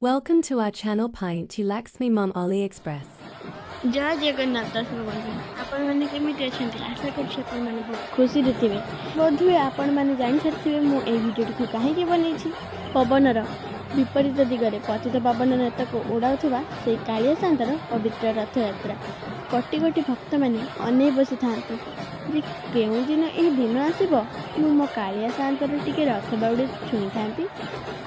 Welcome to our channel Pint to Laxmi Mum AliExpress. जय जगन्नाथ दर्शक बंधु आपण मैंने केमिति अछंती आशा करछि आपण माने बहुत खुशी थिबे बोधुए आपण माने जानि सारिथिबे मु ए वीडियो को काहेकि बनैछि पवनर विपरीत दिगरे पतित पावन नेताको उड़ाउथबा से कालिया शांतर पवित्र रथ यात्रा कोटि कोटि भक्त माने अनै बसी थांती जे केउ दिन ए दिन आसीबो मु मो कालिया शांतर टिके रथ दौड़ी छुई थांती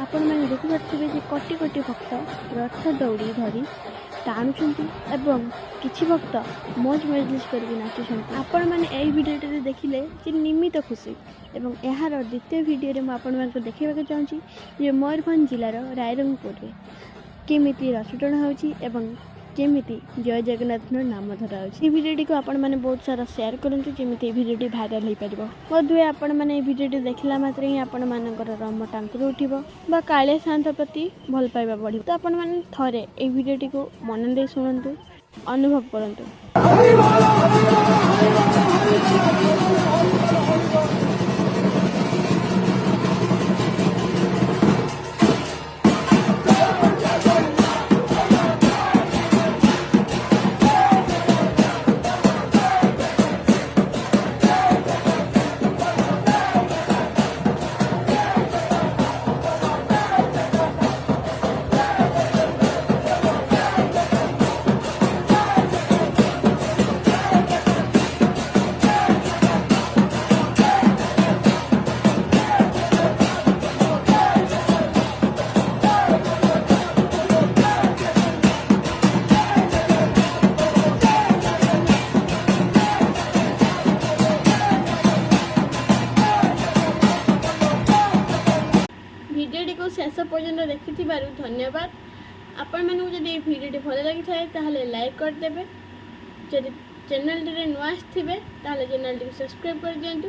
आपण माने देखि पारथिबे जे कोटि कोटि भक्त रथ दौड़ी धरी टाणुंट एवं किछि भक्त मौज मजलिस करके नाचुंट आपण मैंने यही भिडियो देखिले जे निमित खुशी एवं यार द्वितीय भिडियो में आपण मानक देखा चाहूँगी जे मयूरभंज जिलार रायरंगपुर में केमिति रसटण होची एवं केमिति जय जगन्नाथ नाम धरा होची भिडियो को आपण माने बहुत सारा शेयर करंतु जेमिति भिडियो भाइराल हो पारिबो बोधुए आपण माने भिडियो देखला मात्र ही आपण मानकर रम टांकुर उठिबो बा काळे शांत प्रति भल पाइबा बढ़िबो तो आपण माने थरे ए भिडियो को मन दे सुनंतु अनुभव करंतु। भिडियो को शेष पर्यटन देखि धन्यवाद। आपण मानू जदि भिडियो भल लगी थाए लाइक करदे जदि चैनल रे नुआ आसथिबे ताले चैनल को सब्सक्राइब कर दियंतु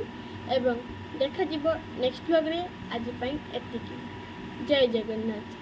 एवं देखा जिवो नेक्स्ट व्लॉग रे आज पई एतिकी। जय जगन्नाथ।